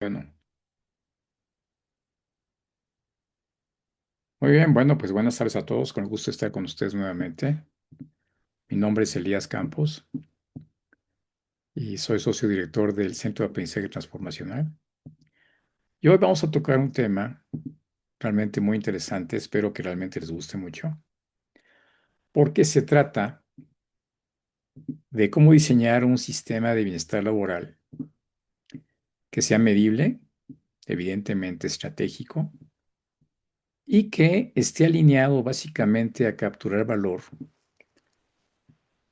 Bueno, muy bien, bueno, pues buenas tardes a todos, con el gusto de estar con ustedes nuevamente. Mi nombre es Elías Campos y soy socio director del Centro de Aprendizaje Transformacional. Y hoy vamos a tocar un tema realmente muy interesante, espero que realmente les guste mucho, porque se trata de cómo diseñar un sistema de bienestar laboral que sea medible, evidentemente estratégico, y que esté alineado básicamente a capturar valor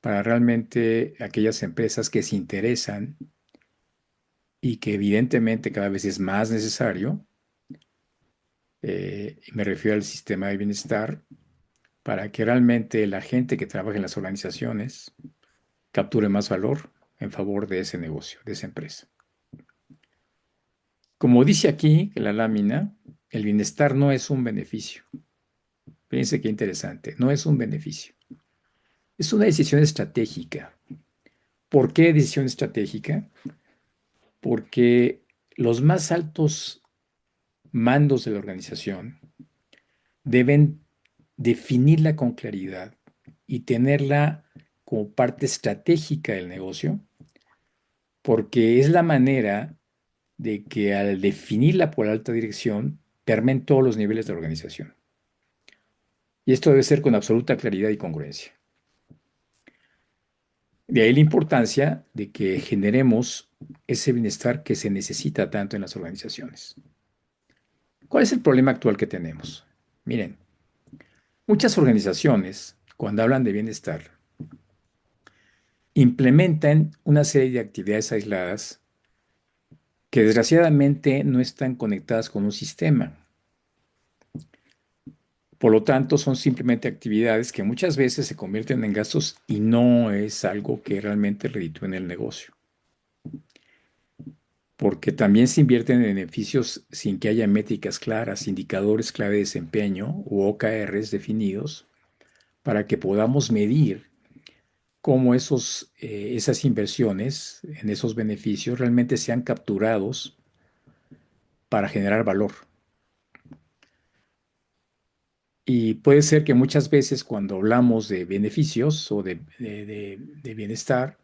para realmente aquellas empresas que se interesan y que evidentemente cada vez es más necesario, y me refiero al sistema de bienestar, para que realmente la gente que trabaja en las organizaciones capture más valor en favor de ese negocio, de esa empresa. Como dice aquí la lámina, el bienestar no es un beneficio. Fíjense qué interesante, no es un beneficio. Es una decisión estratégica. ¿Por qué decisión estratégica? Porque los más altos mandos de la organización deben definirla con claridad y tenerla como parte estratégica del negocio, porque es la manera de que al definirla por alta dirección, permeen todos los niveles de la organización. Y esto debe ser con absoluta claridad y congruencia. De ahí la importancia de que generemos ese bienestar que se necesita tanto en las organizaciones. ¿Cuál es el problema actual que tenemos? Miren, muchas organizaciones, cuando hablan de bienestar, implementan una serie de actividades aisladas que desgraciadamente no están conectadas con un sistema. Por lo tanto, son simplemente actividades que muchas veces se convierten en gastos y no es algo que realmente reditúe en el negocio. Porque también se invierten en beneficios sin que haya métricas claras, indicadores clave de desempeño u OKRs definidos para que podamos medir cómo esas inversiones en esos beneficios realmente sean capturados para generar valor. Y puede ser que muchas veces cuando hablamos de beneficios o de bienestar,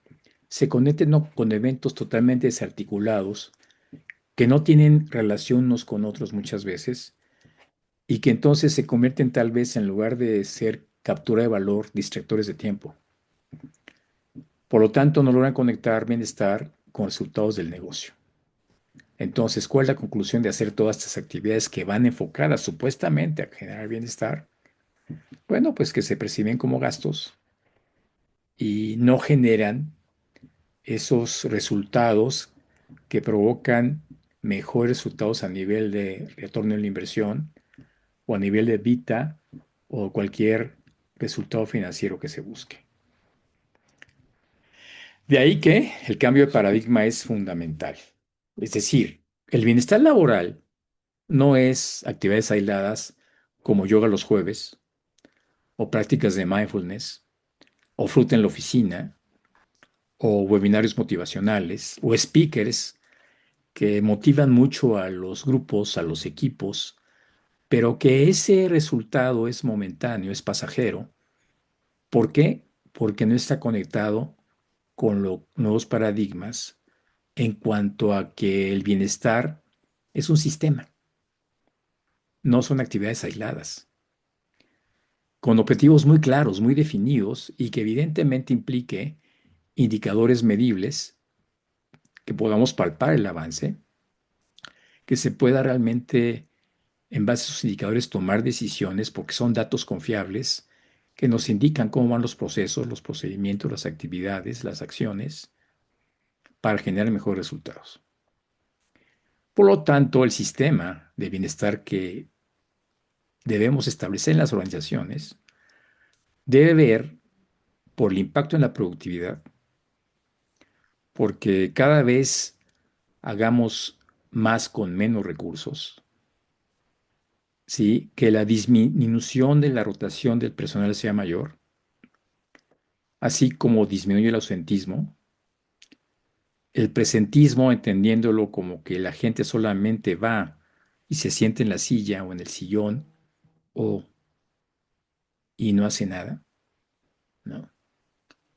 se conecten con eventos totalmente desarticulados que no tienen relación unos con otros muchas veces y que entonces se convierten tal vez en lugar de ser captura de valor, distractores de tiempo. Por lo tanto, no logran conectar bienestar con resultados del negocio. Entonces, ¿cuál es la conclusión de hacer todas estas actividades que van enfocadas supuestamente a generar bienestar? Bueno, pues que se perciben como gastos y no generan esos resultados que provocan mejores resultados a nivel de retorno en la inversión o a nivel de EBITDA o cualquier resultado financiero que se busque. De ahí que el cambio de paradigma es fundamental. Es decir, el bienestar laboral no es actividades aisladas como yoga los jueves o prácticas de mindfulness o fruta en la oficina o webinarios motivacionales o speakers que motivan mucho a los grupos, a los equipos, pero que ese resultado es momentáneo, es pasajero. ¿Por qué? Porque no está conectado con los nuevos paradigmas en cuanto a que el bienestar es un sistema, no son actividades aisladas, con objetivos muy claros, muy definidos y que evidentemente implique indicadores medibles, que podamos palpar el avance, que se pueda realmente, en base a esos indicadores, tomar decisiones porque son datos confiables que nos indican cómo van los procesos, los procedimientos, las actividades, las acciones para generar mejores resultados. Por lo tanto, el sistema de bienestar que debemos establecer en las organizaciones debe ver por el impacto en la productividad, porque cada vez hagamos más con menos recursos, ¿sí? Que la disminución de la rotación del personal sea mayor, así como disminuye el ausentismo, El presentismo, entendiéndolo como que la gente solamente va y se siente en la silla o en el sillón o y no hace nada, ¿no?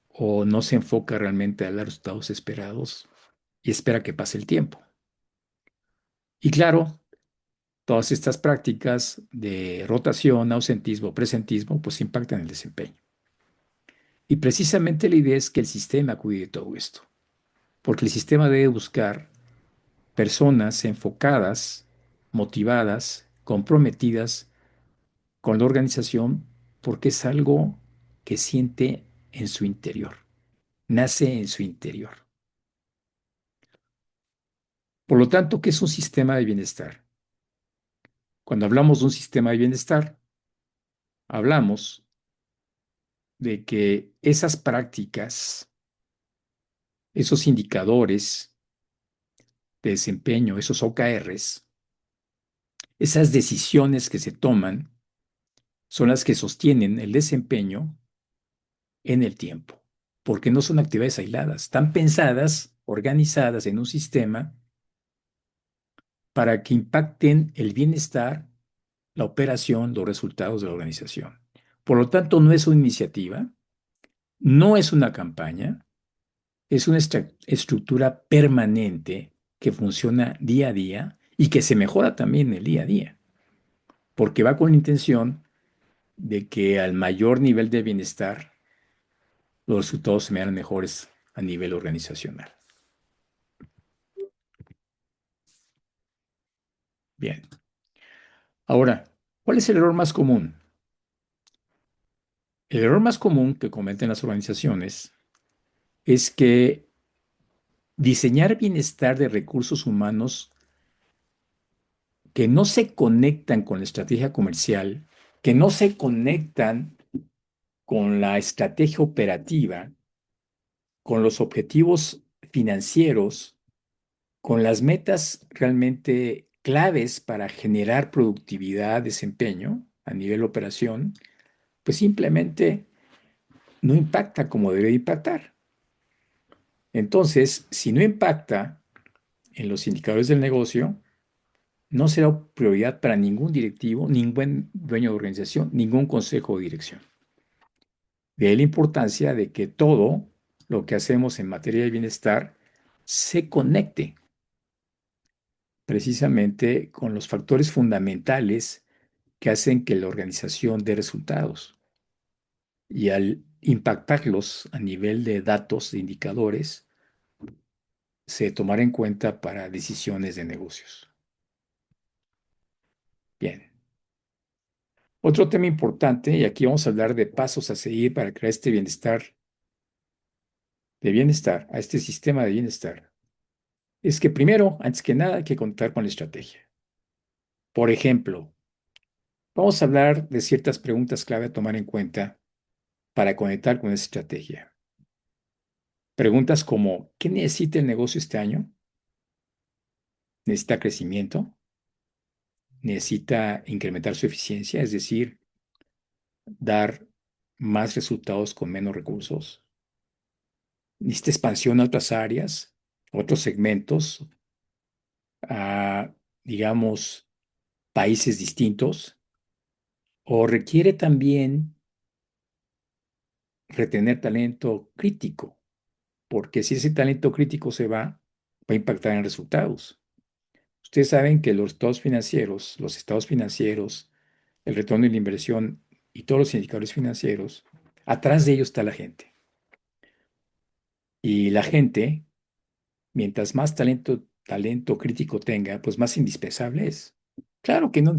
O no se enfoca realmente a los resultados esperados y espera que pase el tiempo. Y claro, todas estas prácticas de rotación, ausentismo, presentismo, pues impactan el desempeño. Y precisamente la idea es que el sistema cuide de todo esto, porque el sistema debe buscar personas enfocadas, motivadas, comprometidas con la organización, porque es algo que siente en su interior, nace en su interior. Por lo tanto, ¿qué es un sistema de bienestar? Cuando hablamos de un sistema de bienestar, hablamos de que esas prácticas, esos indicadores de desempeño, esos OKRs, esas decisiones que se toman, son las que sostienen el desempeño en el tiempo, porque no son actividades aisladas, están pensadas, organizadas en un sistema para que impacten el bienestar, la operación, los resultados de la organización. Por lo tanto, no es una iniciativa, no es una campaña, es una estructura permanente que funciona día a día y que se mejora también el día a día, porque va con la intención de que al mayor nivel de bienestar, los resultados se vean mejores a nivel organizacional. Bien. Ahora, ¿cuál es el error más común? El error más común que cometen las organizaciones es que diseñar bienestar de recursos humanos que no se conectan con la estrategia comercial, que no se conectan con la estrategia operativa, con los objetivos financieros, con las metas realmente claves para generar productividad, desempeño a nivel operación, pues simplemente no impacta como debe impactar. Entonces, si no impacta en los indicadores del negocio, no será prioridad para ningún directivo, ningún dueño de organización, ningún consejo de dirección. De ahí la importancia de que todo lo que hacemos en materia de bienestar se conecte precisamente con los factores fundamentales que hacen que la organización dé resultados. Y al impactarlos a nivel de datos, de indicadores, se tomará en cuenta para decisiones de negocios. Bien. Otro tema importante, y aquí vamos a hablar de pasos a seguir para crear este bienestar, a este sistema de bienestar, es que primero, antes que nada, hay que contar con la estrategia. Por ejemplo, vamos a hablar de ciertas preguntas clave a tomar en cuenta para conectar con esa estrategia. Preguntas como, ¿qué necesita el negocio este año? ¿Necesita crecimiento? ¿Necesita incrementar su eficiencia? Es decir, dar más resultados con menos recursos. ¿Necesita expansión a otras áreas, otros segmentos, a, digamos, países distintos? ¿O requiere también retener talento crítico? Porque si ese talento crítico se va a impactar en resultados. Ustedes saben que los resultados financieros, los estados financieros, el retorno de la inversión y todos los indicadores financieros, atrás de ellos está la gente. Y la gente, mientras más talento crítico tenga, pues más indispensable es. Claro que no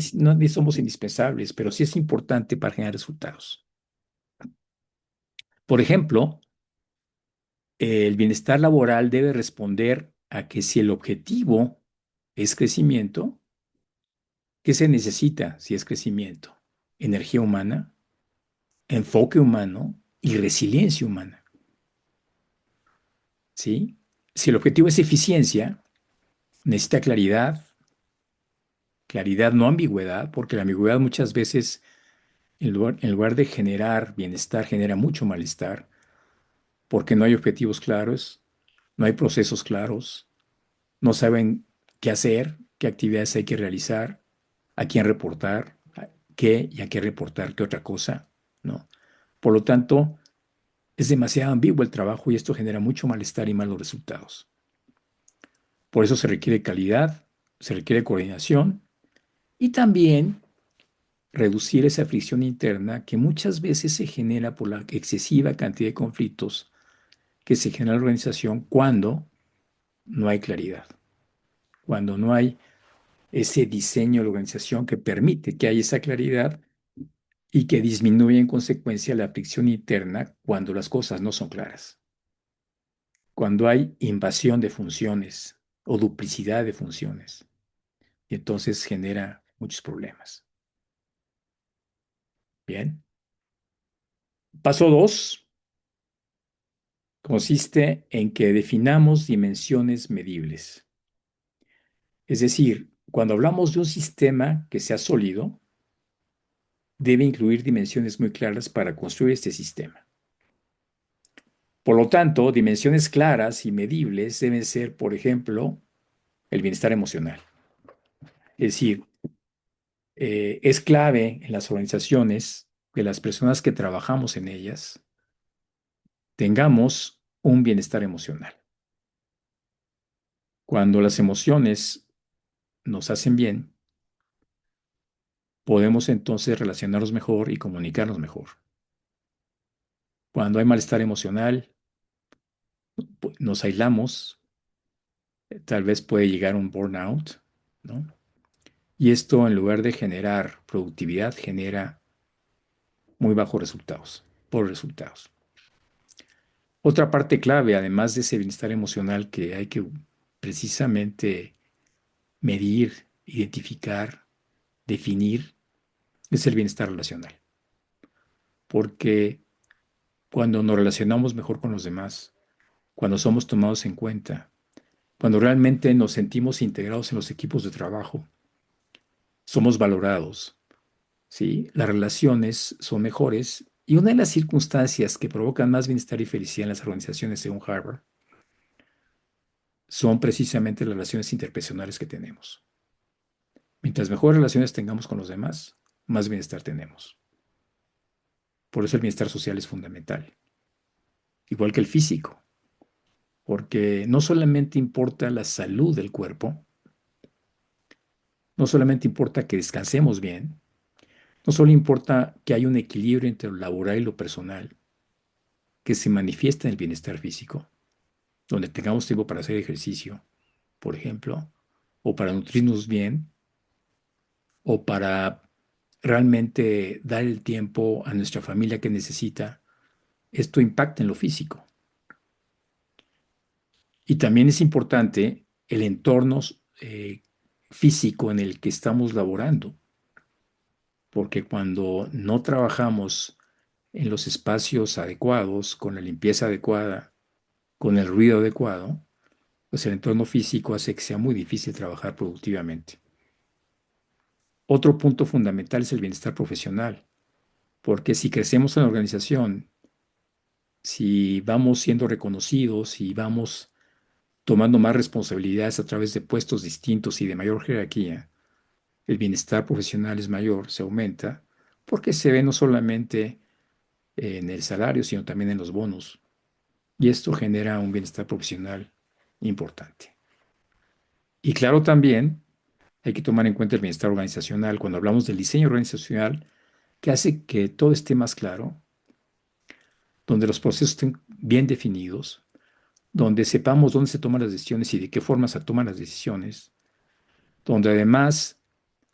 somos indispensables, pero sí es importante para generar resultados. Por ejemplo, el bienestar laboral debe responder a que si el objetivo es crecimiento, ¿qué se necesita si es crecimiento? Energía humana, enfoque humano y resiliencia humana, ¿sí? Si el objetivo es eficiencia, necesita claridad, claridad, no ambigüedad, porque la ambigüedad muchas veces, en lugar de generar bienestar, genera mucho malestar, porque no hay objetivos claros, no hay procesos claros, no saben qué hacer, qué actividades hay que realizar, a quién reportar, qué y a qué reportar, qué otra cosa, ¿no? Por lo tanto, es demasiado ambiguo el trabajo y esto genera mucho malestar y malos resultados. Por eso se requiere calidad, se requiere coordinación y también reducir esa fricción interna que muchas veces se genera por la excesiva cantidad de conflictos que se genera en la organización cuando no hay claridad, cuando no hay ese diseño de la organización que permite que haya esa claridad y que disminuye en consecuencia la fricción interna cuando las cosas no son claras, cuando hay invasión de funciones o duplicidad de funciones, y entonces genera muchos problemas. Bien. Paso 2 consiste en que definamos dimensiones medibles. Es decir, cuando hablamos de un sistema que sea sólido, debe incluir dimensiones muy claras para construir este sistema. Por lo tanto, dimensiones claras y medibles deben ser, por ejemplo, el bienestar emocional. Es decir, es clave en las organizaciones que las personas que trabajamos en ellas tengamos un bienestar emocional. Cuando las emociones nos hacen bien, podemos entonces relacionarnos mejor y comunicarnos mejor. Cuando hay malestar emocional, nos aislamos, tal vez puede llegar un burnout, ¿no? Y esto, en lugar de generar productividad, genera muy bajos resultados, por resultados. Otra parte clave, además de ese bienestar emocional que hay que precisamente medir, identificar, definir, es el bienestar relacional. Porque cuando nos relacionamos mejor con los demás, cuando somos tomados en cuenta, cuando realmente nos sentimos integrados en los equipos de trabajo, somos valorados, ¿sí? Las relaciones son mejores y una de las circunstancias que provocan más bienestar y felicidad en las organizaciones, según Harvard, son precisamente las relaciones interpersonales que tenemos. Mientras mejores relaciones tengamos con los demás, más bienestar tenemos. Por eso el bienestar social es fundamental, igual que el físico, porque no solamente importa la salud del cuerpo, no solamente importa que descansemos bien, no solo importa que haya un equilibrio entre lo laboral y lo personal, que se manifiesta en el bienestar físico, donde tengamos tiempo para hacer ejercicio, por ejemplo, o para nutrirnos bien, o para realmente dar el tiempo a nuestra familia que necesita, esto impacta en lo físico. Y también es importante el entorno físico en el que estamos laborando, porque cuando no trabajamos en los espacios adecuados, con la limpieza adecuada, con el ruido adecuado, pues el entorno físico hace que sea muy difícil trabajar productivamente. Otro punto fundamental es el bienestar profesional, porque si crecemos en la organización, si vamos siendo reconocidos, si vamos tomando más responsabilidades a través de puestos distintos y de mayor jerarquía, el bienestar profesional es mayor, se aumenta, porque se ve no solamente en el salario, sino también en los bonos. Y esto genera un bienestar profesional importante. Y claro, también hay que tomar en cuenta el bienestar organizacional cuando hablamos del diseño organizacional, que hace que todo esté más claro, donde los procesos estén bien definidos, donde sepamos dónde se toman las decisiones y de qué forma se toman las decisiones, donde además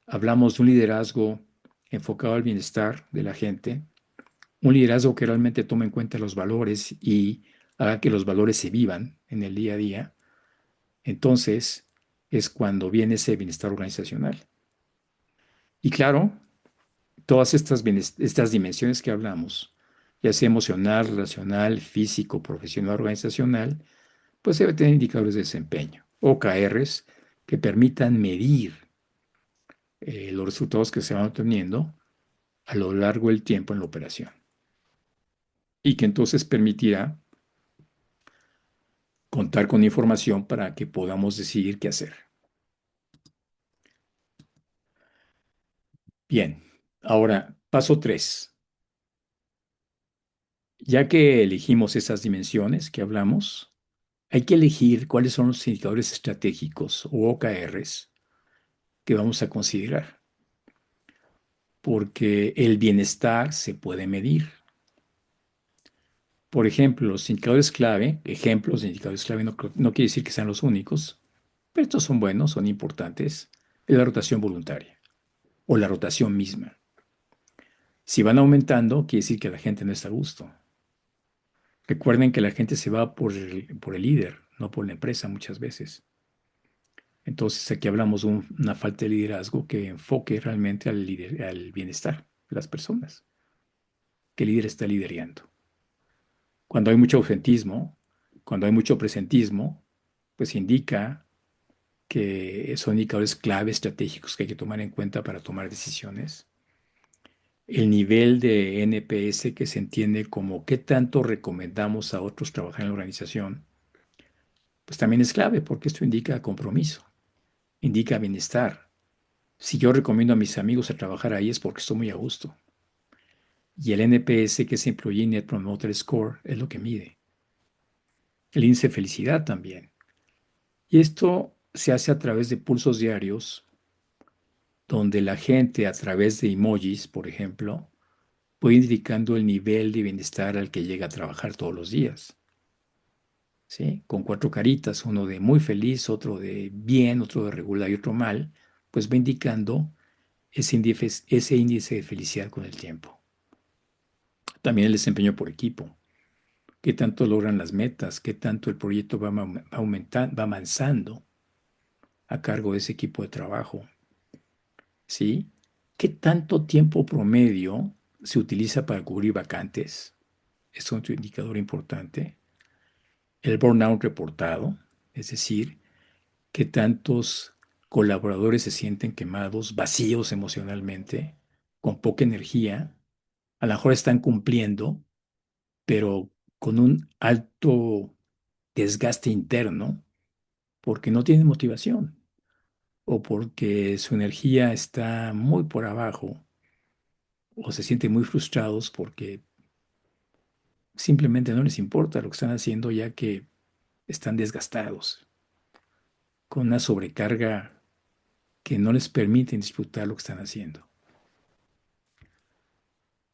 hablamos de un liderazgo enfocado al bienestar de la gente, un liderazgo que realmente tome en cuenta los valores y haga que los valores se vivan en el día a día, entonces es cuando viene ese bienestar organizacional. Y claro, todas estas dimensiones que hablamos, ya sea emocional, relacional, físico, profesional, organizacional, pues debe tener indicadores de desempeño, OKRs, que permitan medir los resultados que se van obteniendo a lo largo del tiempo en la operación y que entonces permitirá contar con información para que podamos decidir qué hacer. Bien, ahora, paso 3. Ya que elegimos esas dimensiones que hablamos, hay que elegir cuáles son los indicadores estratégicos o OKRs que vamos a considerar, porque el bienestar se puede medir. Por ejemplo, los indicadores clave, ejemplos de indicadores clave, no quiere decir que sean los únicos, pero estos son buenos, son importantes, es la rotación voluntaria o la rotación misma. Si van aumentando, quiere decir que la gente no está a gusto. Recuerden que la gente se va por el líder, no por la empresa muchas veces. Entonces aquí hablamos de una falta de liderazgo que enfoque realmente al bienestar de las personas, que el líder está liderando. Cuando hay mucho ausentismo, cuando hay mucho presentismo, pues indica que son indicadores clave estratégicos que hay que tomar en cuenta para tomar decisiones. El nivel de NPS, que se entiende como qué tanto recomendamos a otros trabajar en la organización, pues también es clave porque esto indica compromiso, indica bienestar. Si yo recomiendo a mis amigos a trabajar ahí es porque estoy muy a gusto. Y el NPS, que es Employee Net Promoter Score, es lo que mide. El índice de felicidad también. Y esto se hace a través de pulsos diarios, donde la gente, a través de emojis, por ejemplo, puede ir indicando el nivel de bienestar al que llega a trabajar todos los días. ¿Sí? Con cuatro caritas, uno de muy feliz, otro de bien, otro de regular y otro mal, pues va indicando ese índice de felicidad con el tiempo. También el desempeño por equipo, qué tanto logran las metas, qué tanto el proyecto aumentando, va avanzando a cargo de ese equipo de trabajo, ¿sí? ¿Qué tanto tiempo promedio se utiliza para cubrir vacantes? Es otro indicador importante. El burnout reportado, es decir, qué tantos colaboradores se sienten quemados, vacíos emocionalmente, con poca energía, a lo mejor están cumpliendo, pero con un alto desgaste interno porque no tienen motivación o porque su energía está muy por abajo o se sienten muy frustrados porque simplemente no les importa lo que están haciendo ya que están desgastados, con una sobrecarga que no les permite disfrutar lo que están haciendo.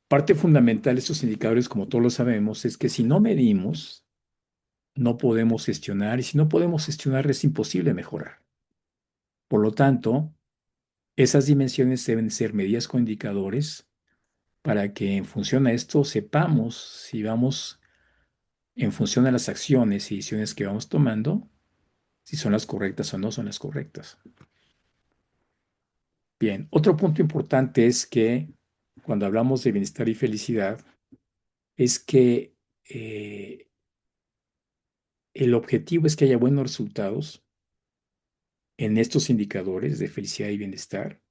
Parte fundamental de estos indicadores, como todos lo sabemos, es que si no medimos, no podemos gestionar y si no podemos gestionar es imposible mejorar. Por lo tanto, esas dimensiones deben ser medidas con indicadores para que en función a esto sepamos si vamos en función a las acciones y decisiones que vamos tomando, si son las correctas o no son las correctas. Bien, otro punto importante es que cuando hablamos de bienestar y felicidad, es que el objetivo es que haya buenos resultados en estos indicadores de felicidad y bienestar,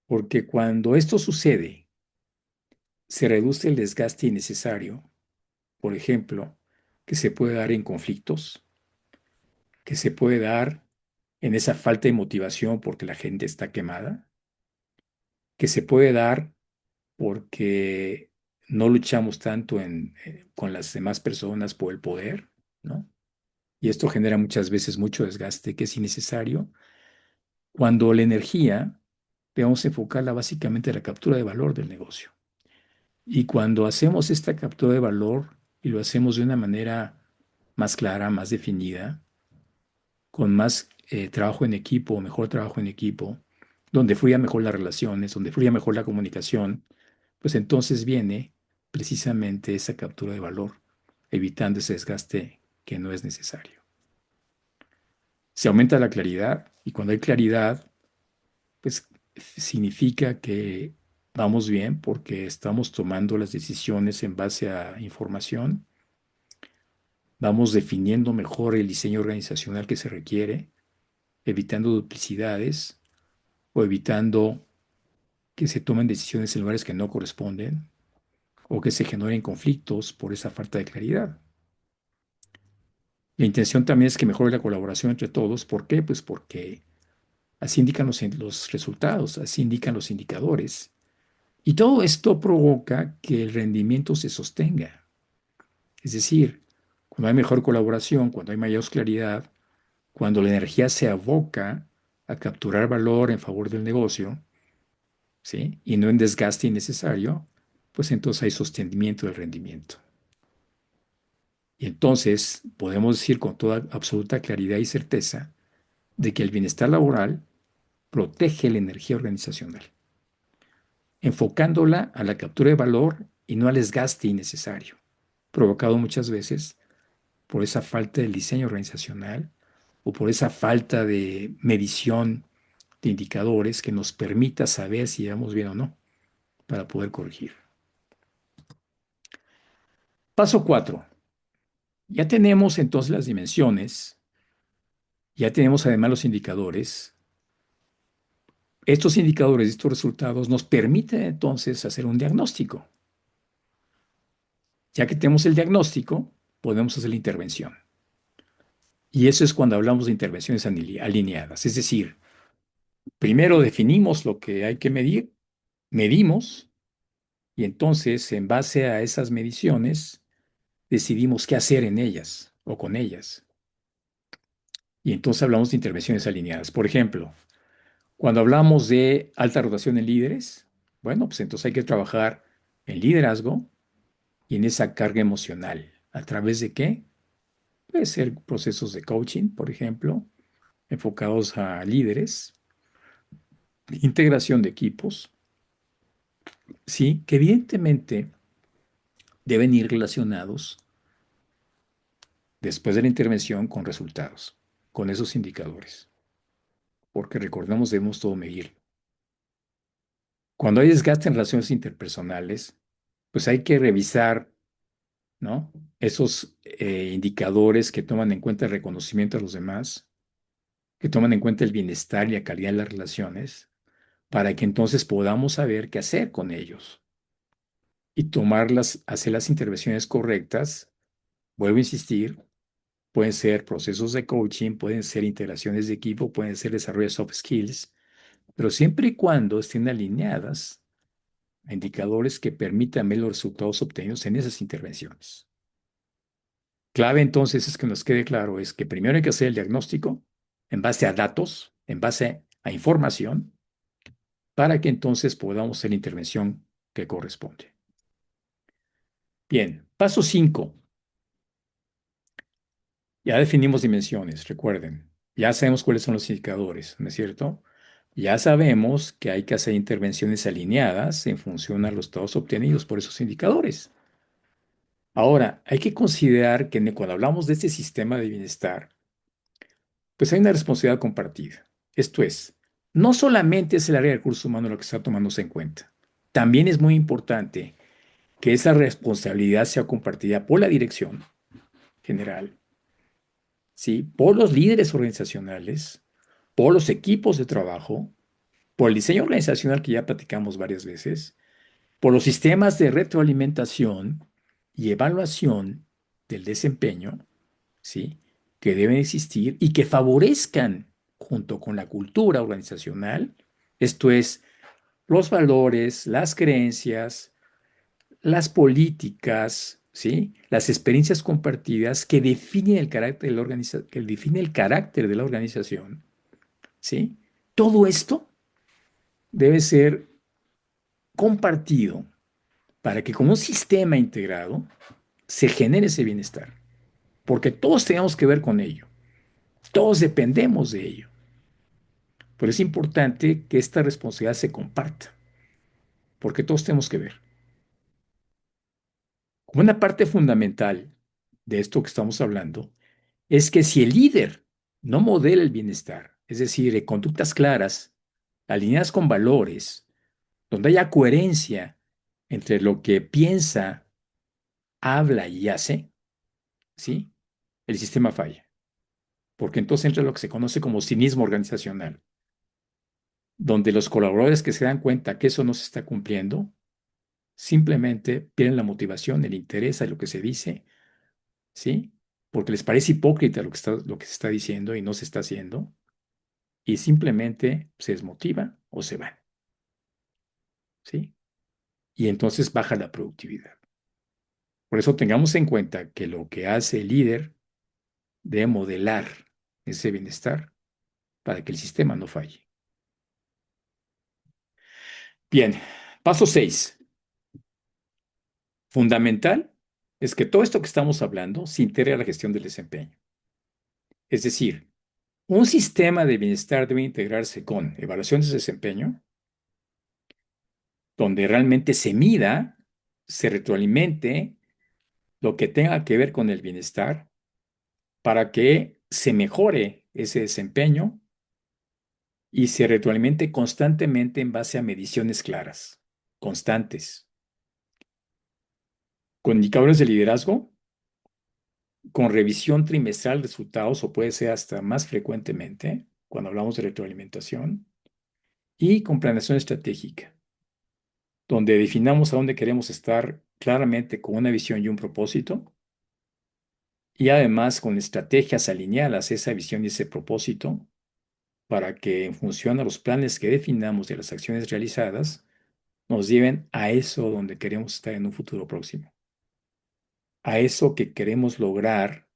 porque cuando esto sucede, se reduce el desgaste innecesario, por ejemplo, que se puede dar en conflictos, que se puede dar en esa falta de motivación porque la gente está quemada, que se puede dar porque no luchamos tanto con las demás personas por el poder, ¿no? Y esto genera muchas veces mucho desgaste que es innecesario, cuando la energía debemos enfocarla básicamente en la captura de valor del negocio. Y cuando hacemos esta captura de valor y lo hacemos de una manera más clara, más definida, con más trabajo en equipo, o mejor trabajo en equipo, donde fluya mejor las relaciones, donde fluya mejor la comunicación, pues entonces viene precisamente esa captura de valor, evitando ese desgaste que no es necesario. Se aumenta la claridad y cuando hay claridad, pues significa que vamos bien porque estamos tomando las decisiones en base a información, vamos definiendo mejor el diseño organizacional que se requiere, evitando duplicidades o evitando que se tomen decisiones en lugares que no corresponden o que se generen conflictos por esa falta de claridad. La intención también es que mejore la colaboración entre todos. ¿Por qué? Pues porque así indican los resultados, así indican los indicadores. Y todo esto provoca que el rendimiento se sostenga. Es decir, cuando hay mejor colaboración, cuando hay mayor claridad, cuando la energía se aboca a capturar valor en favor del negocio, ¿sí? Y no en desgaste innecesario, pues entonces hay sostenimiento del rendimiento. Y entonces podemos decir con toda absoluta claridad y certeza de que el bienestar laboral protege la energía organizacional, enfocándola a la captura de valor y no al desgaste innecesario, provocado muchas veces por esa falta de diseño organizacional o por esa falta de medición de indicadores que nos permita saber si llevamos bien o no para poder corregir. Paso 4. Ya tenemos entonces las dimensiones, ya tenemos además los indicadores. Estos indicadores, estos resultados nos permiten entonces hacer un diagnóstico. Ya que tenemos el diagnóstico, podemos hacer la intervención. Y eso es cuando hablamos de intervenciones alineadas. Es decir, primero definimos lo que hay que medir, medimos, y entonces en base a esas mediciones decidimos qué hacer en ellas o con ellas. Y entonces hablamos de intervenciones alineadas. Por ejemplo, cuando hablamos de alta rotación en líderes, bueno, pues entonces hay que trabajar en liderazgo y en esa carga emocional. ¿A través de qué? Puede ser procesos de coaching, por ejemplo, enfocados a líderes, integración de equipos, sí, que evidentemente deben ir relacionados después de la intervención con resultados, con esos indicadores, porque recordemos, debemos todo medir. Cuando hay desgaste en relaciones interpersonales, pues hay que revisar, ¿no? Esos indicadores que toman en cuenta el reconocimiento a los demás, que toman en cuenta el bienestar y la calidad de las relaciones, para que entonces podamos saber qué hacer con ellos y tomarlas, hacer las intervenciones correctas. Vuelvo a insistir, pueden ser procesos de coaching, pueden ser integraciones de equipo, pueden ser desarrollo de soft skills, pero siempre y cuando estén alineadas a indicadores que permitan ver los resultados obtenidos en esas intervenciones. Clave entonces es que nos quede claro, es que primero hay que hacer el diagnóstico en base a datos, en base a información, para que entonces podamos hacer la intervención que corresponde. Bien, paso 5. Ya definimos dimensiones, recuerden. Ya sabemos cuáles son los indicadores, ¿no es cierto? Ya sabemos que hay que hacer intervenciones alineadas en función a los estados obtenidos por esos indicadores. Ahora, hay que considerar que cuando hablamos de este sistema de bienestar, pues hay una responsabilidad compartida. Esto es, no solamente es el área de recursos humanos lo que está tomándose en cuenta, también es muy importante que esa responsabilidad sea compartida por la dirección general, ¿sí? Por los líderes organizacionales, por los equipos de trabajo, por el diseño organizacional que ya platicamos varias veces, por los sistemas de retroalimentación y evaluación del desempeño, ¿sí? Que deben existir y que favorezcan junto con la cultura organizacional, esto es, los valores, las creencias, las políticas, ¿sí? Las experiencias compartidas que definen el carácter de la que define el carácter de la organización, ¿sí? Todo esto debe ser compartido para que como un sistema integrado se genere ese bienestar, porque todos tenemos que ver con ello, todos dependemos de ello, pero es importante que esta responsabilidad se comparta, porque todos tenemos que ver. Como una parte fundamental de esto que estamos hablando, es que si el líder no modela el bienestar, es decir, conductas claras, alineadas con valores, donde haya coherencia entre lo que piensa, habla y hace, ¿sí? El sistema falla, porque entonces entra lo que se conoce como cinismo organizacional, donde los colaboradores que se dan cuenta que eso no se está cumpliendo, simplemente pierden la motivación, el interés a lo que se dice, ¿sí? porque les parece hipócrita lo que se está diciendo y no se está haciendo, y simplemente se desmotiva o se van, ¿sí? Y entonces baja la productividad. Por eso tengamos en cuenta que lo que hace el líder debe modelar ese bienestar para que el sistema no falle. Bien, paso 6. Fundamental es que todo esto que estamos hablando se integre a la gestión del desempeño. Es decir, un sistema de bienestar debe integrarse con evaluaciones de desempeño, donde realmente se mida, se retroalimente lo que tenga que ver con el bienestar para que se mejore ese desempeño y se retroalimente constantemente en base a mediciones claras, constantes, con indicadores de liderazgo, con revisión trimestral de resultados o puede ser hasta más frecuentemente cuando hablamos de retroalimentación y con planeación estratégica, donde definamos a dónde queremos estar claramente con una visión y un propósito y además con estrategias alineadas a esa visión y ese propósito para que en función a los planes que definamos y a las acciones realizadas nos lleven a eso donde queremos estar en un futuro próximo, a eso que queremos lograr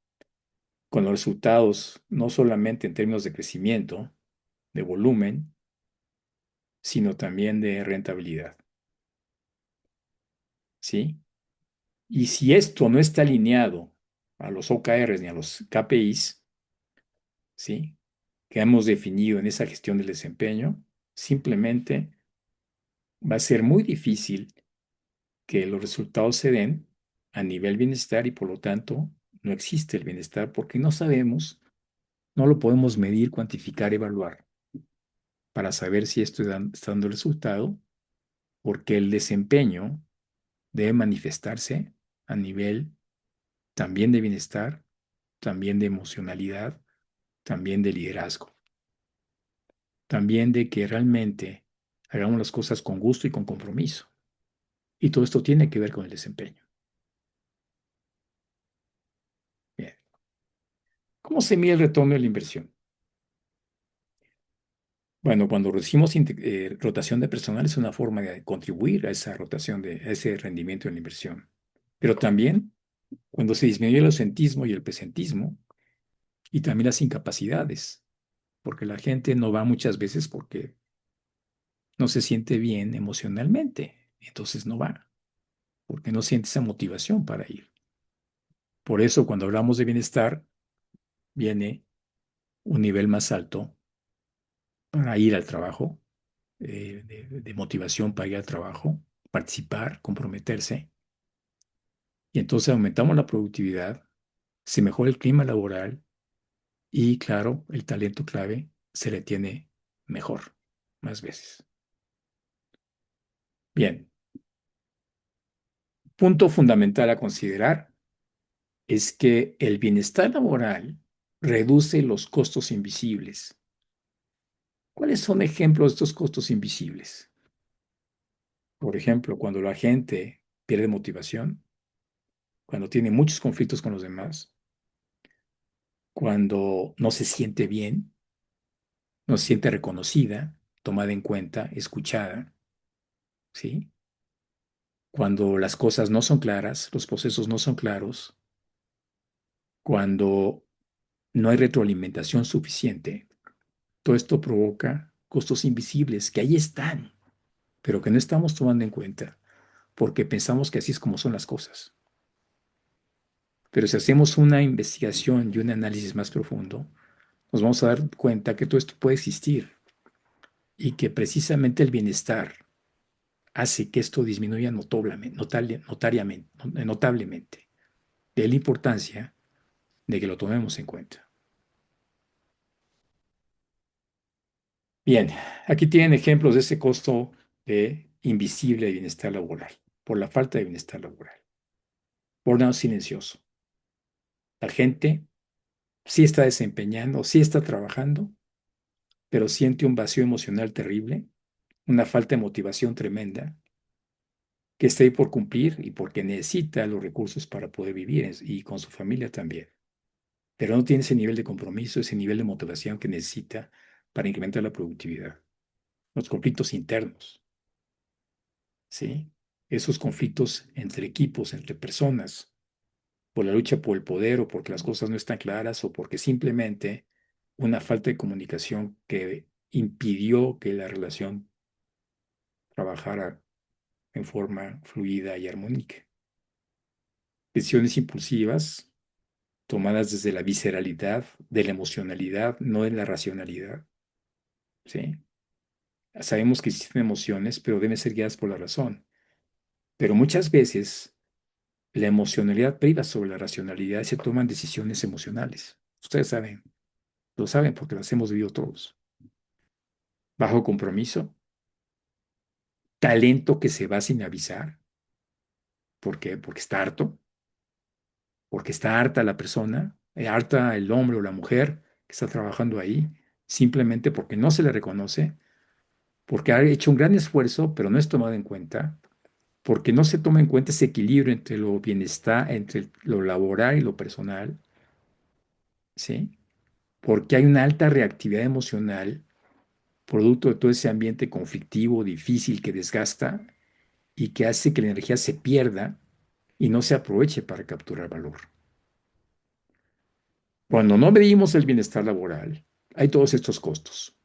con los resultados no solamente en términos de crecimiento, de volumen, sino también de rentabilidad, ¿sí? Y si esto no está alineado a los OKRs ni a los KPIs, ¿sí? Que hemos definido en esa gestión del desempeño, simplemente va a ser muy difícil que los resultados se den a nivel bienestar y por lo tanto no existe el bienestar porque no sabemos, no lo podemos medir, cuantificar, evaluar para saber si esto está dando resultado, porque el desempeño debe manifestarse a nivel también de bienestar, también de emocionalidad, también de liderazgo, también de que realmente hagamos las cosas con gusto y con compromiso. Y todo esto tiene que ver con el desempeño. Bien. ¿Cómo se mide el retorno de la inversión? Bueno, cuando recibimos rotación de personal es una forma de contribuir a esa rotación, a ese rendimiento de la inversión. Pero también cuando se disminuye el ausentismo y el presentismo y también las incapacidades, porque la gente no va muchas veces porque no se siente bien emocionalmente, entonces no va, porque no siente esa motivación para ir. Por eso cuando hablamos de bienestar, viene un nivel más alto para ir al trabajo, de motivación para ir al trabajo, participar, comprometerse, y entonces aumentamos la productividad, se mejora el clima laboral y, claro, el talento clave se le tiene mejor, más veces. Bien, punto fundamental a considerar es que el bienestar laboral reduce los costos invisibles. ¿Cuáles son ejemplos de estos costos invisibles? Por ejemplo, cuando la gente pierde motivación, cuando tiene muchos conflictos con los demás, cuando no se siente bien, no se siente reconocida, tomada en cuenta, escuchada, ¿sí? Cuando las cosas no son claras, los procesos no son claros, cuando no hay retroalimentación suficiente, todo esto provoca costos invisibles que ahí están, pero que no estamos tomando en cuenta porque pensamos que así es como son las cosas. Pero si hacemos una investigación y un análisis más profundo, nos vamos a dar cuenta que todo esto puede existir y que precisamente el bienestar hace que esto disminuya notablemente. De la importancia de que lo tomemos en cuenta. Bien, aquí tienen ejemplos de ese costo de invisible de bienestar laboral, por la falta de bienestar laboral. Burnout silencioso. La gente sí está desempeñando, sí está trabajando, pero siente un vacío emocional terrible, una falta de motivación tremenda, que está ahí por cumplir y porque necesita los recursos para poder vivir y con su familia también. pero no tiene ese nivel de compromiso, ese nivel de motivación que necesita para incrementar la productividad. Los conflictos internos, ¿sí? Esos conflictos entre equipos, entre personas, por la lucha por el poder o porque las cosas no están claras o porque simplemente una falta de comunicación que impidió que la relación trabajara en forma fluida y armónica. Decisiones impulsivas tomadas desde la visceralidad, de la emocionalidad, no de la racionalidad, ¿sí? Sabemos que existen emociones, pero deben ser guiadas por la razón. Pero muchas veces la emocionalidad priva sobre la racionalidad y se toman decisiones emocionales. Ustedes saben, lo saben porque las hemos vivido todos. Bajo compromiso, talento que se va sin avisar. ¿Por qué? Porque está harto, porque está harta la persona, harta el hombre o la mujer que está trabajando ahí, simplemente porque no se le reconoce, porque ha hecho un gran esfuerzo, pero no es tomado en cuenta, porque no se toma en cuenta ese equilibrio entre lo bienestar, entre lo laboral y lo personal, ¿sí? Porque hay una alta reactividad emocional, producto de todo ese ambiente conflictivo, difícil, que desgasta y que hace que la energía se pierda y no se aproveche para capturar valor. Cuando no medimos el bienestar laboral, hay todos estos costos.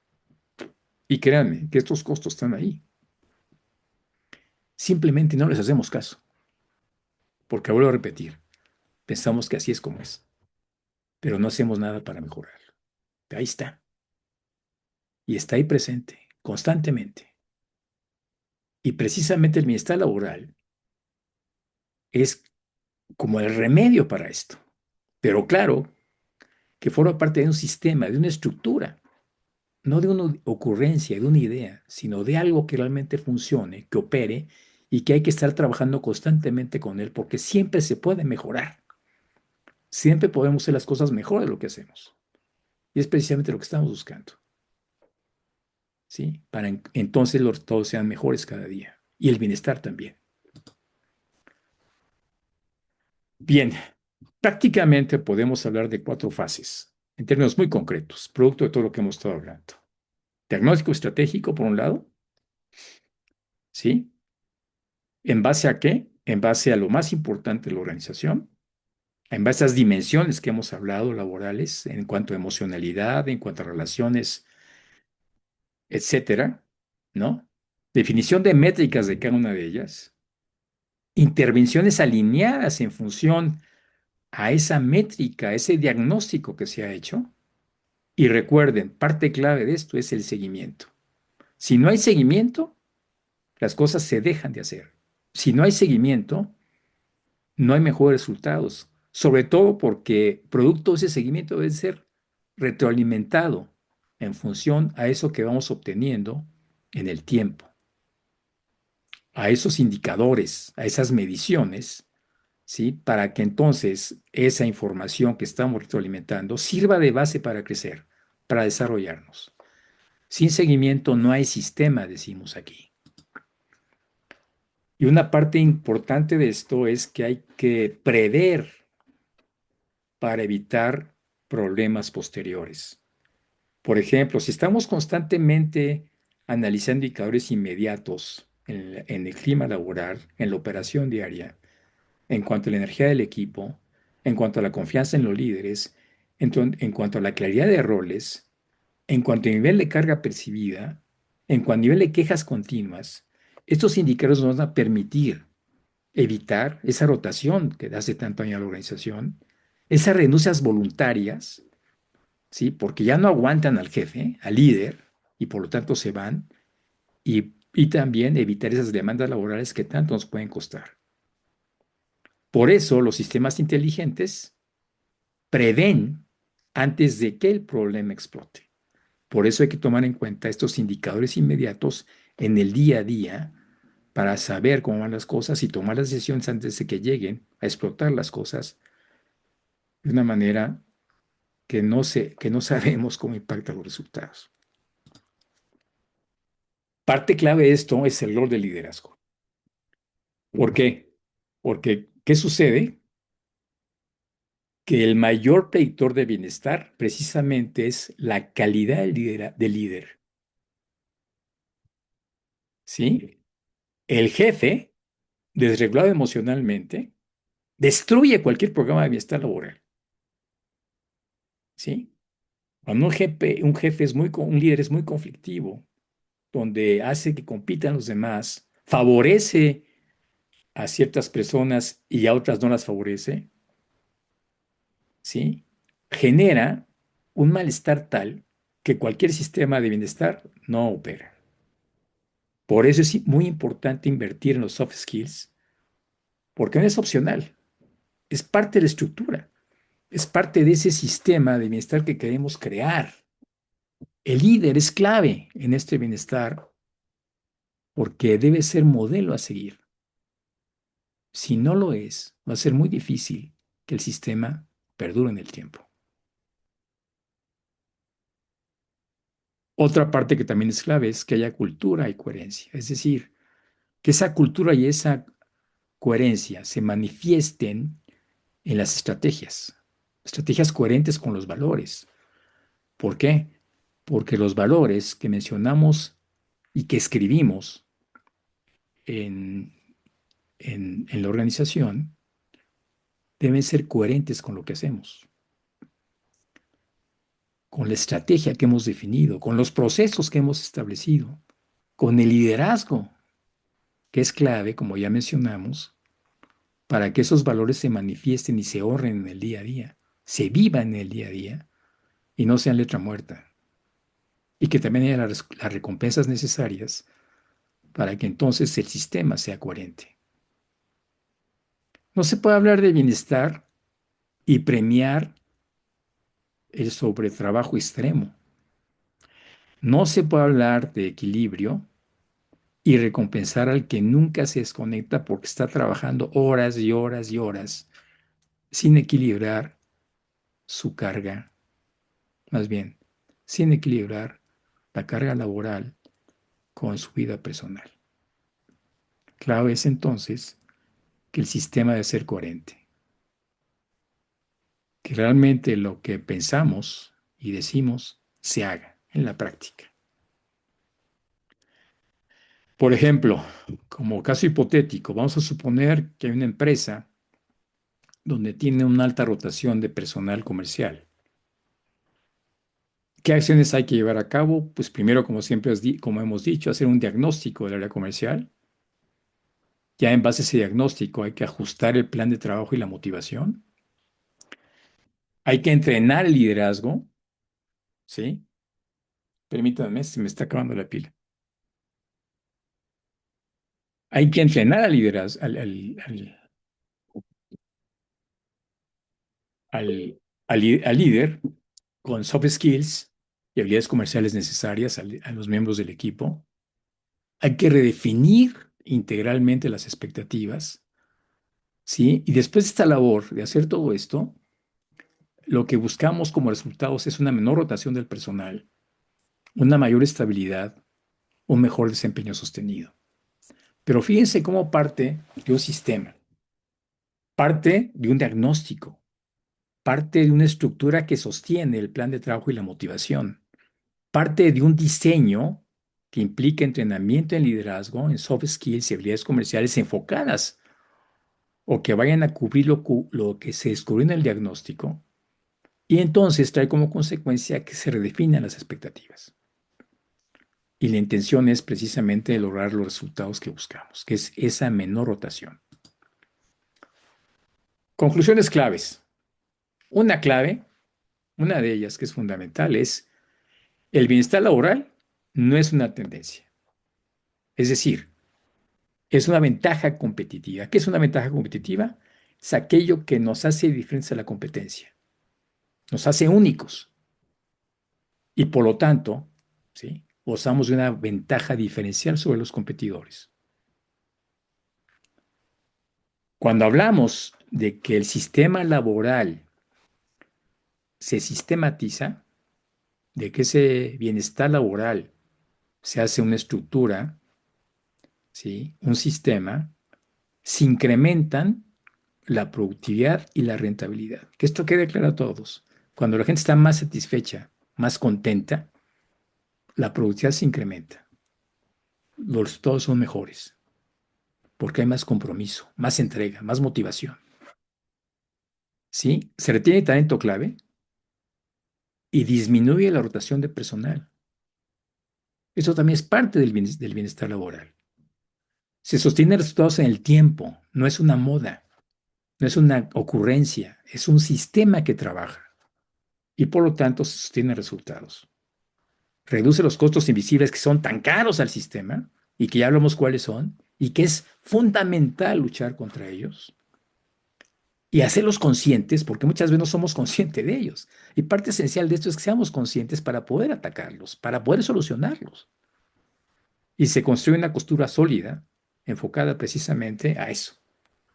Y créanme que estos costos están ahí. Simplemente no les hacemos caso, porque vuelvo a repetir, pensamos que así es como es, pero no hacemos nada para mejorarlo. Ahí está. Y está ahí presente, constantemente. Y precisamente el bienestar laboral es como el remedio para esto. Pero claro, que forma parte de un sistema, de una estructura, no de una ocurrencia, de una idea, sino de algo que realmente funcione, que opere y que hay que estar trabajando constantemente con él porque siempre se puede mejorar. Siempre podemos hacer las cosas mejor de lo que hacemos. Y es precisamente lo que estamos buscando, ¿sí? Para entonces los resultados sean mejores cada día y el bienestar también. Bien, prácticamente podemos hablar de cuatro fases, en términos muy concretos, producto de todo lo que hemos estado hablando. Diagnóstico estratégico, por un lado, ¿sí? ¿En base a qué? En base a lo más importante de la organización, en base a esas dimensiones que hemos hablado laborales, en cuanto a emocionalidad, en cuanto a relaciones, etcétera, ¿no? Definición de métricas de cada una de ellas, intervenciones alineadas en función a esa métrica, a ese diagnóstico que se ha hecho. Y recuerden, parte clave de esto es el seguimiento. Si no hay seguimiento, las cosas se dejan de hacer. Si no hay seguimiento, no hay mejores resultados, sobre todo porque producto de ese seguimiento debe ser retroalimentado en función a eso que vamos obteniendo en el tiempo, a esos indicadores, a esas mediciones, ¿sí? Para que entonces esa información que estamos retroalimentando sirva de base para crecer, para desarrollarnos. Sin seguimiento no hay sistema, decimos aquí. Y una parte importante de esto es que hay que prever para evitar problemas posteriores. Por ejemplo, si estamos constantemente analizando indicadores inmediatos en el clima laboral, en la operación diaria, en cuanto a la energía del equipo, en cuanto a la confianza en los líderes, en cuanto a la claridad de roles, en cuanto al nivel de carga percibida, en cuanto al nivel de quejas continuas, estos indicadores nos van a permitir evitar esa rotación que hace tanto daño a la organización, esas renuncias voluntarias, ¿sí? Porque ya no aguantan al jefe, al líder, y por lo tanto se van, y también evitar esas demandas laborales que tanto nos pueden costar. Por eso los sistemas inteligentes prevén antes de que el problema explote. Por eso hay que tomar en cuenta estos indicadores inmediatos en el día a día para saber cómo van las cosas y tomar las decisiones antes de que lleguen a explotar las cosas de una manera que no sabemos cómo impacta los resultados. Parte clave de esto es el rol del liderazgo. ¿Por qué? Porque, ¿qué sucede? que el mayor predictor de bienestar precisamente es la calidad del líder, ¿sí? El jefe, desregulado emocionalmente, destruye cualquier programa de bienestar laboral, ¿sí? Cuando un jefe es un líder es muy conflictivo, donde hace que compitan los demás, favorece a ciertas personas y a otras no las favorece, ¿sí? Genera un malestar tal que cualquier sistema de bienestar no opera. Por eso es muy importante invertir en los soft skills, porque no es opcional, es parte de la estructura, es parte de ese sistema de bienestar que queremos crear. El líder es clave en este bienestar porque debe ser modelo a seguir. Si no lo es, va a ser muy difícil que el sistema perdure en el tiempo. Otra parte que también es clave es que haya cultura y coherencia, es decir, que esa cultura y esa coherencia se manifiesten en las estrategias coherentes con los valores. ¿Por qué? Porque los valores que mencionamos y que escribimos en, en la organización deben ser coherentes con lo que hacemos, con la estrategia que hemos definido, con los procesos que hemos establecido, con el liderazgo, que es clave, como ya mencionamos, para que esos valores se manifiesten y se honren en el día a día, se vivan en el día a día y no sean letra muerta. Y que también haya las recompensas necesarias para que entonces el sistema sea coherente. No se puede hablar de bienestar y premiar el sobretrabajo extremo. No se puede hablar de equilibrio y recompensar al que nunca se desconecta porque está trabajando horas y horas y horas sin equilibrar su carga, más bien, sin equilibrar la carga laboral con su vida personal. Clave es entonces que el sistema debe ser coherente, que realmente lo que pensamos y decimos se haga en la práctica. Por ejemplo, como caso hipotético, vamos a suponer que hay una empresa donde tiene una alta rotación de personal comercial. ¿Qué acciones hay que llevar a cabo? Pues primero, como siempre, como hemos dicho, hacer un diagnóstico del área comercial. Ya en base a ese diagnóstico hay que ajustar el plan de trabajo y la motivación. Hay que entrenar el liderazgo, ¿sí? Permítanme, se me está acabando la pila. Hay que entrenar al liderazgo, al líder con soft skills y habilidades comerciales necesarias a los miembros del equipo. Hay que redefinir integralmente las expectativas, ¿sí? Y después de esta labor de hacer todo esto, lo que buscamos como resultados es una menor rotación del personal, una mayor estabilidad, un mejor desempeño sostenido. Pero fíjense cómo parte de un sistema, parte de un diagnóstico, parte de una estructura que sostiene el plan de trabajo y la motivación, parte de un diseño que implica entrenamiento en liderazgo, en soft skills y habilidades comerciales enfocadas o que vayan a cubrir lo que se descubrió en el diagnóstico y entonces trae como consecuencia que se redefinan las expectativas. Y la intención es precisamente lograr los resultados que buscamos, que es esa menor rotación. Conclusiones claves. Una clave, una de ellas que es fundamental, es el bienestar laboral no es una tendencia. Es decir, es una ventaja competitiva. ¿Qué es una ventaja competitiva? Es aquello que nos hace diferentes a la competencia, nos hace únicos y por lo tanto, ¿sí? Gozamos de una ventaja diferencial sobre los competidores. Cuando hablamos de que el sistema laboral se sistematiza, de que ese bienestar laboral se hace una estructura, ¿sí? Un sistema, se incrementan la productividad y la rentabilidad. Que esto quede claro a todos. Cuando la gente está más satisfecha, más contenta, la productividad se incrementa, los resultados son mejores, porque hay más compromiso, más entrega, más motivación. ¿Sí? Se retiene talento clave y disminuye la rotación de personal. Eso también es parte del bienestar laboral. Se sostienen resultados en el tiempo, no es una moda, no es una ocurrencia, es un sistema que trabaja y por lo tanto se sostienen resultados. Reduce los costos invisibles que son tan caros al sistema y que ya hablamos cuáles son y que es fundamental luchar contra ellos y hacerlos conscientes porque muchas veces no somos conscientes de ellos. Y parte esencial de esto es que seamos conscientes para poder atacarlos, para poder solucionarlos. Y se construye una costura sólida enfocada precisamente a eso,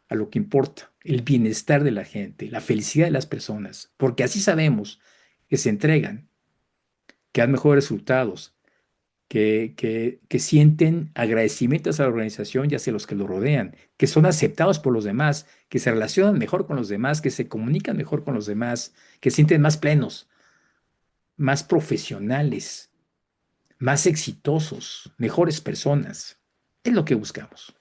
a lo que importa, el bienestar de la gente, la felicidad de las personas, porque así sabemos que se entregan, que dan mejores resultados, que sienten agradecimientos a la organización y hacia los que lo rodean, que son aceptados por los demás, que se relacionan mejor con los demás, que se comunican mejor con los demás, que se sienten más plenos, más profesionales, más exitosos, mejores personas. Es lo que buscamos.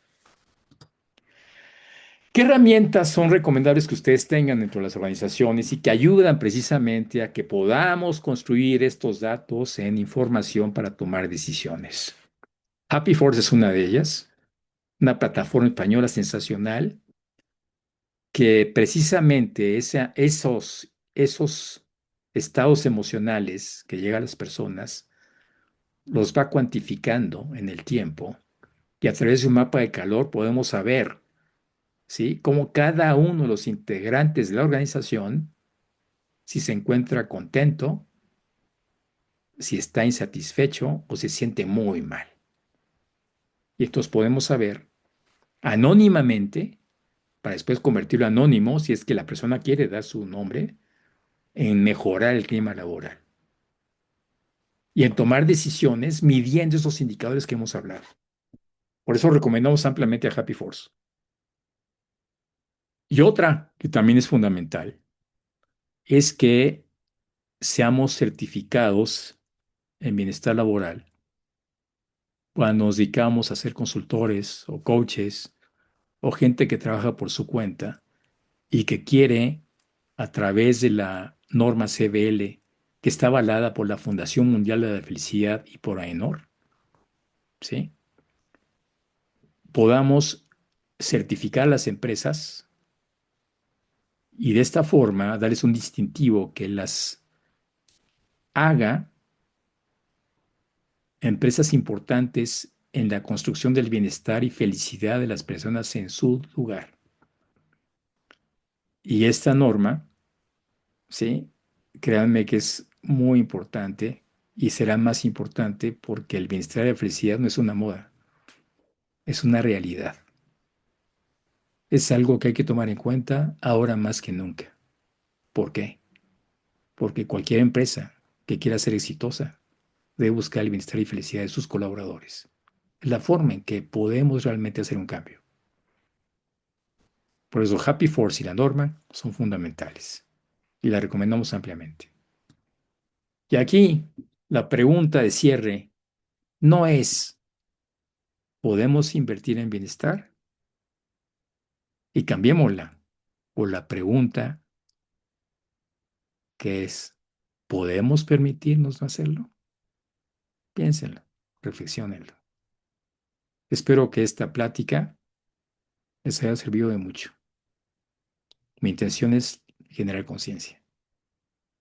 ¿Qué herramientas son recomendables que ustedes tengan dentro de las organizaciones y que ayudan precisamente a que podamos construir estos datos en información para tomar decisiones? Happy Force es una de ellas, una plataforma española sensacional que precisamente esos estados emocionales que llegan a las personas los va cuantificando en el tiempo y a través de un mapa de calor podemos saber, ¿sí?, cómo cada uno de los integrantes de la organización, si se encuentra contento, si está insatisfecho o se siente muy mal. Y entonces podemos saber anónimamente, para después convertirlo anónimo, si es que la persona quiere dar su nombre, en mejorar el clima laboral y en tomar decisiones midiendo esos indicadores que hemos hablado. Por eso recomendamos ampliamente a Happy Force. Y otra que también es fundamental es que seamos certificados en bienestar laboral cuando nos dedicamos a ser consultores o coaches o gente que trabaja por su cuenta y que quiere, a través de la norma CBL, que está avalada por la Fundación Mundial de la Felicidad y por AENOR, ¿sí?, podamos certificar a las empresas y de esta forma darles un distintivo que las haga empresas importantes en la construcción del bienestar y felicidad de las personas en su lugar. Y esta norma, ¿sí?, créanme que es muy importante y será más importante porque el bienestar y la felicidad no es una moda, es una realidad. Es algo que hay que tomar en cuenta ahora más que nunca. ¿Por qué? Porque cualquier empresa que quiera ser exitosa debe buscar el bienestar y felicidad de sus colaboradores. Es la forma en que podemos realmente hacer un cambio. Por eso Happy Force y la norma son fundamentales y la recomendamos ampliamente. Y aquí la pregunta de cierre no es, ¿podemos invertir en bienestar? Y cambiémosla por la pregunta que es, ¿podemos permitirnos no hacerlo? Piénsenlo, reflexionenlo. Espero que esta plática les haya servido de mucho. Mi intención es generar conciencia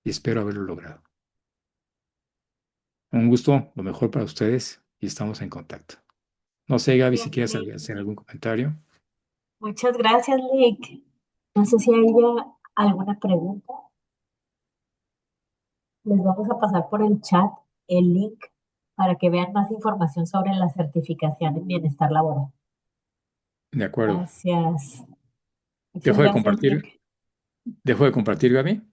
y espero haberlo logrado. Un gusto, lo mejor para ustedes y estamos en contacto. No sé, Gaby, si quieres hacer algún comentario. Muchas gracias, Lick. No sé si hay alguna pregunta. Les vamos a pasar por el chat el link para que vean más información sobre la certificación en bienestar laboral. De acuerdo. Gracias. Muchas Dejo de gracias, compartir, Lick. dejo de compartir, Gaby.